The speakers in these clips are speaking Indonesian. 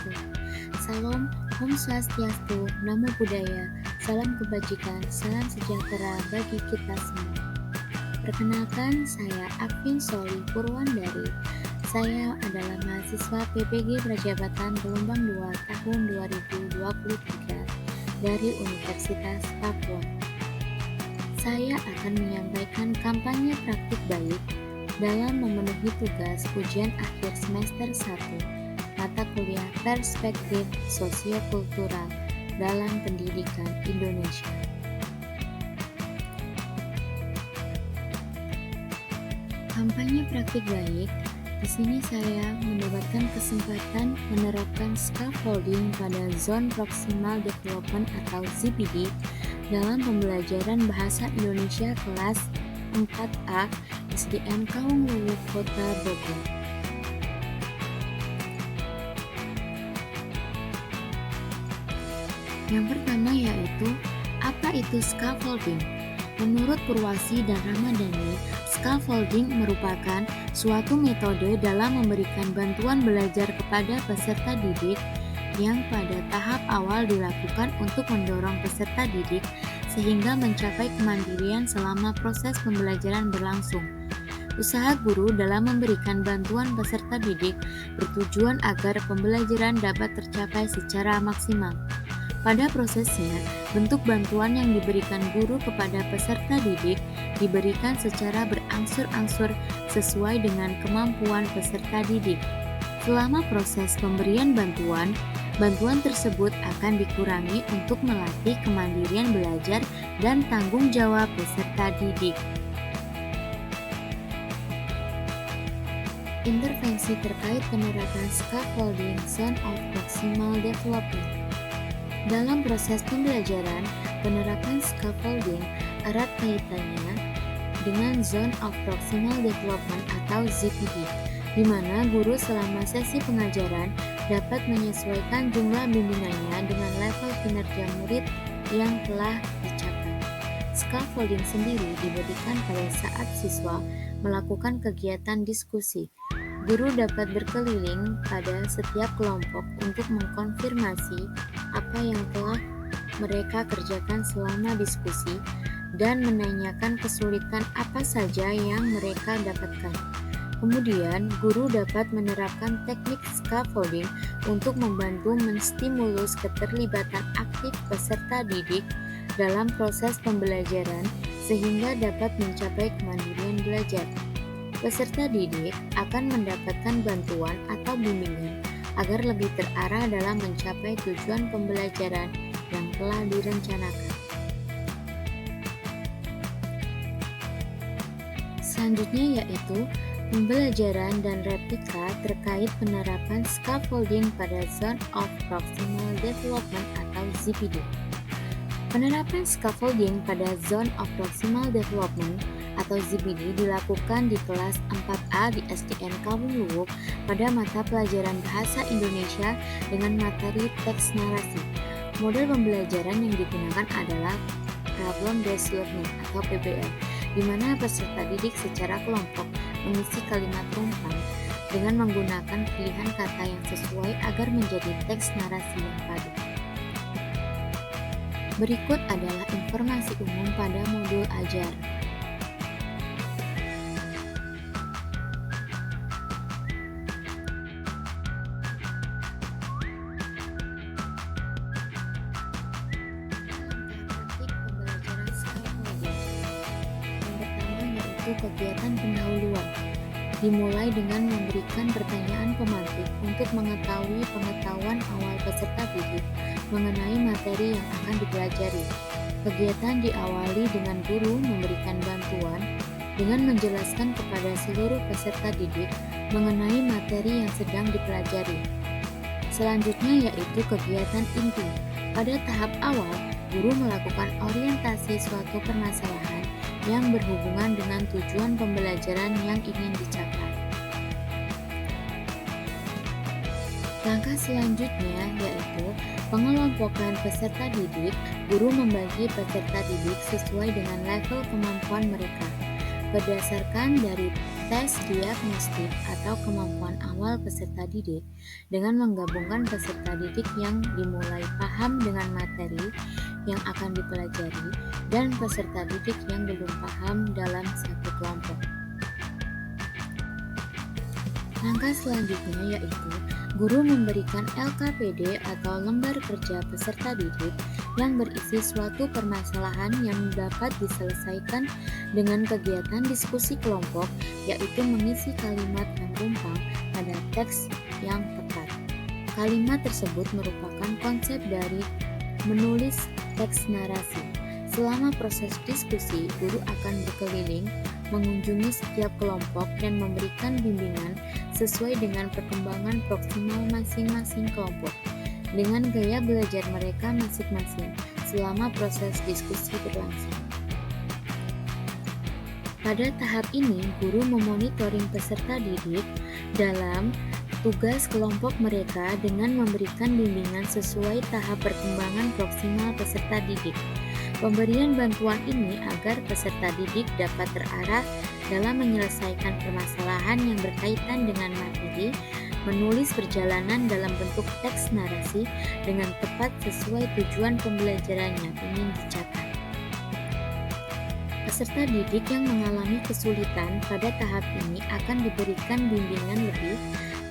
wabarakatuh. Salam, Om Swastiastu, Namo Buddhaya, salam kebajikan, salam sejahtera bagi kita semua. Perkenalkan, saya Akvin Soli Purwandari. Saya adalah mahasiswa PPG Prajabatan Gelombang 2 tahun 2023 dari Universitas Papua. Saya akan menyampaikan kampanye praktik baik dalam memenuhi tugas ujian akhir semester 1 mata kuliah Perspektif Sosiokultural dalam Pendidikan Indonesia. Kampanye praktik baik, di sini saya mendapatkan kesempatan menerapkan scaffolding pada Zone Proximal Development atau ZPD dalam pembelajaran Bahasa Indonesia kelas 4A SDN Kawungluwuk Kota Bogor. Yang pertama yaitu, apa itu scaffolding? Menurut Purwasi dan Ramadhani, scaffolding merupakan suatu metode dalam memberikan bantuan belajar kepada peserta didik yang pada tahap awal dilakukan untuk mendorong peserta didik sehingga mencapai kemandirian selama proses pembelajaran berlangsung. Usaha guru dalam memberikan bantuan peserta didik bertujuan agar pembelajaran dapat tercapai secara maksimal. Pada prosesnya, bentuk bantuan yang diberikan guru kepada peserta didik diberikan secara berangsur-angsur sesuai dengan kemampuan peserta didik. Selama proses pemberian bantuan tersebut akan dikurangi untuk melatih kemandirian belajar dan tanggung jawab peserta didik. Intervensi terkait penerapan scaffolding Zone of Proximal Development. Dalam proses pembelajaran, penerapan scaffolding erat kaitannya dengan Zone of Proximal Development atau ZPD, di mana guru selama sesi pengajaran dapat menyesuaikan jumlah bimbingannya dengan level kinerja murid yang telah dicapai. Scaffolding sendiri diberikan pada saat siswa melakukan kegiatan diskusi. Guru dapat berkeliling pada setiap kelompok untuk mengkonfirmasi apa yang telah mereka kerjakan selama diskusi dan menanyakan kesulitan apa saja yang mereka dapatkan. Kemudian, guru dapat menerapkan teknik scaffolding untuk membantu menstimulus keterlibatan aktif peserta didik dalam proses pembelajaran sehingga dapat mencapai kemandirian belajar. Peserta didik akan mendapatkan bantuan atau bimbingan agar lebih terarah dalam mencapai tujuan pembelajaran yang telah direncanakan. Selanjutnya yaitu pembelajaran dan replika terkait penerapan scaffolding pada Zone of Proximal Development atau ZPD. Penerapan scaffolding pada Zone of Proximal Development atau ZPD dilakukan di kelas 4A di SDN Kawungluwuk pada mata pelajaran Bahasa Indonesia dengan materi teks narasi. Model pembelajaran yang digunakan adalah Problem Based Learning atau PBL, di mana peserta didik secara kelompok mengisi kalimat rumpang dengan menggunakan pilihan kata yang sesuai agar menjadi teks narasi yang padu. Berikut adalah informasi umum pada modul ajar. Kegiatan pendahuluan dimulai dengan memberikan pertanyaan pemantik untuk mengetahui pengetahuan awal peserta didik mengenai materi yang akan dipelajari. Kegiatan diawali dengan guru memberikan bantuan dengan menjelaskan kepada seluruh peserta didik mengenai materi yang sedang dipelajari. Selanjutnya yaitu kegiatan inti. Pada tahap awal, guru melakukan orientasi suatu permasalahan yang berhubungan dengan tujuan pembelajaran yang ingin dicapai. Langkah selanjutnya yaitu pengelompokan peserta didik. Guru membagi peserta didik sesuai dengan level kemampuan mereka berdasarkan dari tes diagnostik atau kemampuan awal peserta didik dengan menggabungkan peserta didik yang dimulai paham dengan materi yang akan dipelajari dan peserta didik yang belum paham dalam satu kelompok. Langkah selanjutnya yaitu guru memberikan LKPD atau lembar kerja peserta didik yang berisi suatu permasalahan yang dapat diselesaikan dengan kegiatan diskusi kelompok, yaitu mengisi kalimat yang rumpang pada teks yang tepat. Kalimat tersebut merupakan konsep dari menulis teks narasi. Selama proses diskusi, guru akan berkeliling, mengunjungi setiap kelompok dan memberikan bimbingan sesuai dengan perkembangan proksimal masing-masing kelompok dengan gaya belajar mereka masing-masing selama proses diskusi berlangsung. Pada tahap ini, guru memonitoring peserta didik dalam tugas kelompok mereka dengan memberikan bimbingan sesuai tahap perkembangan proksimal peserta didik. Pemberian bantuan ini agar peserta didik dapat terarah dalam menyelesaikan permasalahan yang berkaitan dengan materi, menulis perjalanan dalam bentuk teks narasi dengan tepat sesuai tujuan pembelajaran yang ingin dicapai. Peserta didik yang mengalami kesulitan pada tahap ini akan diberikan bimbingan lebih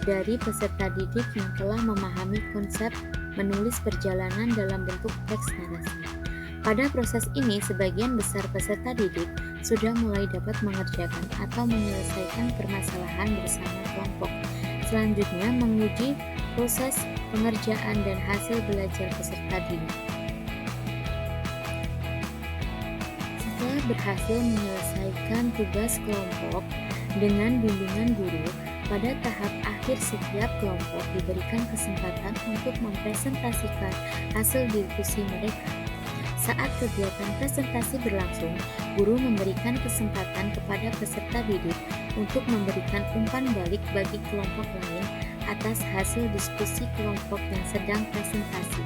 dari peserta didik yang telah memahami konsep menulis perjalanan dalam bentuk teks narasi. Pada proses ini, sebagian besar peserta didik sudah mulai dapat mengerjakan atau menyelesaikan permasalahan bersama kelompok. Selanjutnya, menguji proses pengerjaan dan hasil belajar peserta didik. Setelah berhasil menyelesaikan tugas kelompok dengan bimbingan guru, pada tahap akhir setiap kelompok diberikan kesempatan untuk mempresentasikan hasil diskusi mereka. Saat kegiatan presentasi berlangsung, guru memberikan kesempatan kepada peserta didik untuk memberikan umpan balik bagi kelompok lain atas hasil diskusi kelompok yang sedang presentasi.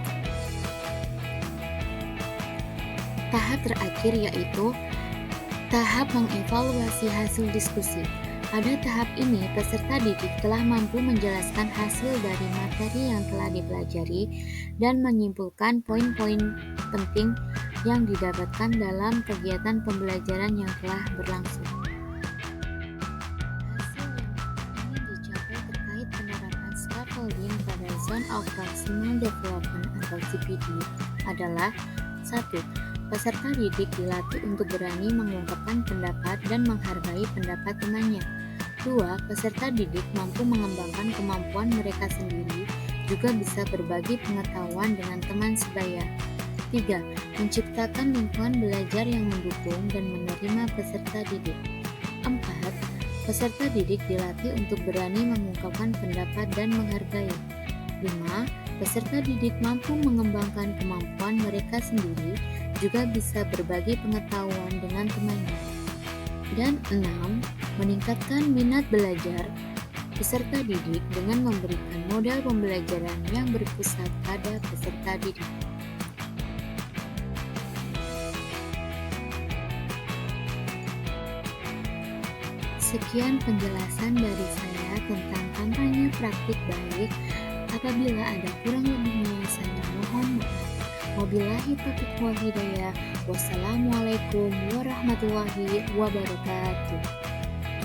Tahap terakhir yaitu tahap mengevaluasi hasil diskusi. Pada tahap ini, peserta didik telah mampu menjelaskan hasil dari materi yang telah dipelajari dan menyimpulkan poin-poin penting yang didapatkan dalam kegiatan pembelajaran yang telah berlangsung. Hasil yang ingin dicapai terkait penerapan scaffolding pada Zone of Proximal Development atau ZPD adalah 1. Peserta didik dilatih untuk berani mengungkapkan pendapat dan menghargai pendapat temannya. 2. Peserta didik mampu mengembangkan kemampuan mereka sendiri, juga bisa berbagi pengetahuan dengan teman sebaya. 3. Menciptakan lingkungan belajar yang mendukung dan menerima peserta didik. 4. Peserta didik dilatih untuk berani mengungkapkan pendapat dan menghargai. 5. Peserta didik mampu mengembangkan kemampuan mereka sendiri, juga bisa berbagi pengetahuan dengan temannya. Dan 6. Meningkatkan minat belajar peserta didik dengan memberikan modal pembelajaran yang berpusat pada peserta didik. Sekian penjelasan dari saya tentang kampanye praktik baik. Apabila ada kurang lebihnya, saya mohon maaf. Wabillahi taufiq wal hidayah. Wassalamualaikum warahmatullahi wabarakatuh.